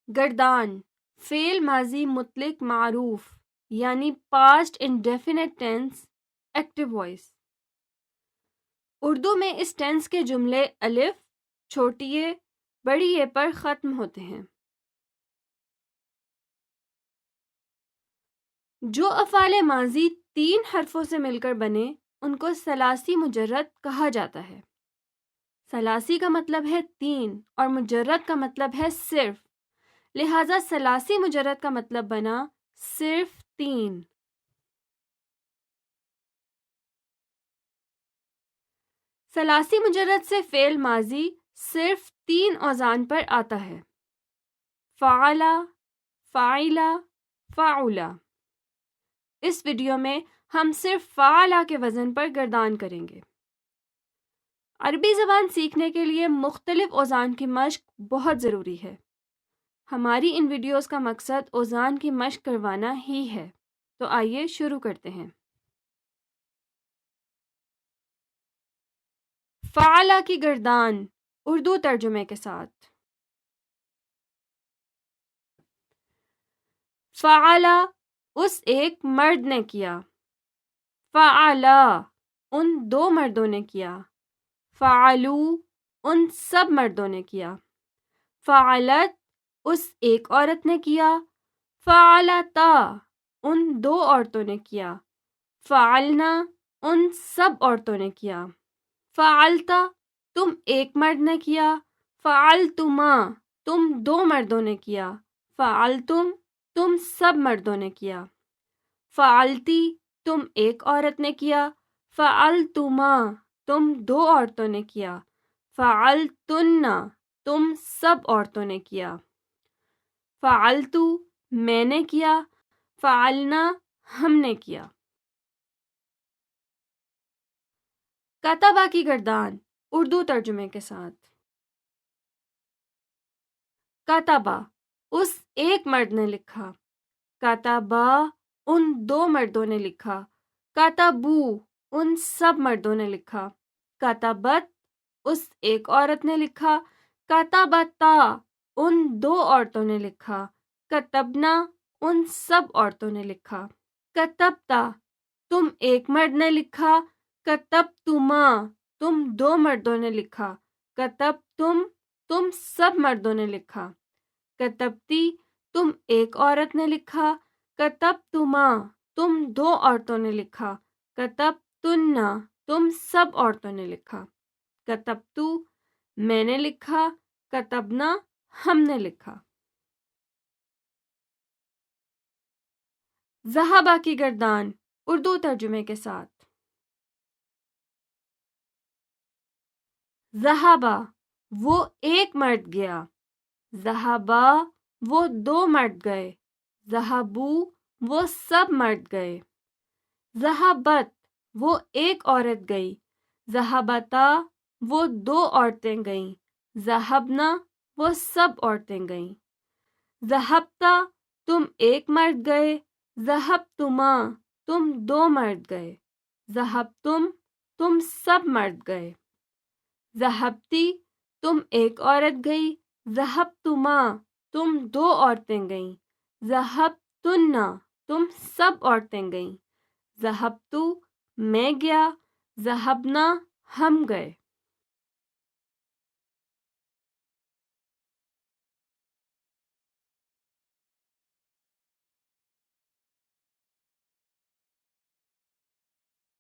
گردان فعل ماضی مطلق معروف یعنی past indefinite tense active voice. Urdu میں اس ٹینس کے جملے الف چھوٹی اے بڑی اے پر ختم ہوتے ہیں۔ جو افعال ماضی 3 حرفوں سے مل کر بنے ان کو ثلاثی مجرد کہا جاتا ہے۔ ثلاثی کا مطلب ہے 3 اور مجرد کا مطلب ہے صرف، لہذا ثلاثی مجرد کا مطلب بنا صرف 3۔ ثلاثی مجرد سے فعل ماضی صرف 3 اوزان پر آتا ہے: فعل، فاعل، فعل۔ اس ویڈیو میں ہم صرف فعل کے وزن پر گردان کریں گے۔ عربی زبان سیکھنے کے لیے مختلف اوزان کی مشق بہت ضروری ہے۔ ہماری ان ویڈیوز کا مقصد اوزان کی مشق کروانا ہی ہے، تو آئیے شروع کرتے ہیں۔ فعل کی گردان اردو ترجمے کے ساتھ۔ فعل اس ایک مرد نے کیا، فعل ان 2 مردوں نے کیا، فعلوا ان سب مردوں نے کیا، فعلت اس ایک عورت نے کیا، فعلتا ان 2 عورتوں نے کیا، فعلنا ان سب عورتوں نے کیا، فعلتا تم ایک مرد نے کیا، فعلتما تم 2 مردوں نے کیا، فعلتم تم سب مردوں نے کیا، فعلتی تم ایک عورت نے کیا، فعلتما تم 2 عورتوں نے کیا، فعلتن تم سب عورتوں نے کیا، فعلتو میں نے کیا، فعلنا ہم نے کیا۔ کتبہ کی گردان اردو ترجمے کے ساتھ۔ کتبہ اس ایک مرد نے لکھا، کتبہ ان 2 مردوں نے لکھا، کتبو ان سب مردوں نے لکھا، کتبت اس ایک عورت نے لکھا، کتبتا ان 2 عورتوں نے لکھا، کتبنا ان سب عورتوں نے لکھا، کتبتا تم ایک مرد نے لکھا، کتبتما تم 2 مردوں نے لکھا، کتبتم تم سب مردوں نے لکھا، کتبتی تم ایک عورت نے لکھا، کتبتما تم 2 عورتوں نے لکھا، کتبتنا تم سب عورتوں نے لکھا، کتبتو میں نے لکھا، کتبنا ہم نے لکھا۔ ذہبہ کی گردان اردو ترجمے کے ساتھ۔ ذہبہ وہ ایک مرد گیا، ذہبا وہ 2 مرد گئے، ذہبو وہ سب مرد گئے، ذہبت وہ ایک عورت گئی، ذہبتا وہ 2 عورتیں گئیں، ذہبنا وہ سب عورتیں گئیں، ذہبتا تم ایک مرد گئے، ذہبتما تم 2 مرد گئے، ذہبتم تم سب مرد گئے، ذہبتی تم ایک عورت گئی، ذہبتما تم 2 عورتیں گئیں، ذہبتنا تم سب عورتیں گئیں، ذہبتو میں گیا، ذہبنا ہم گئے۔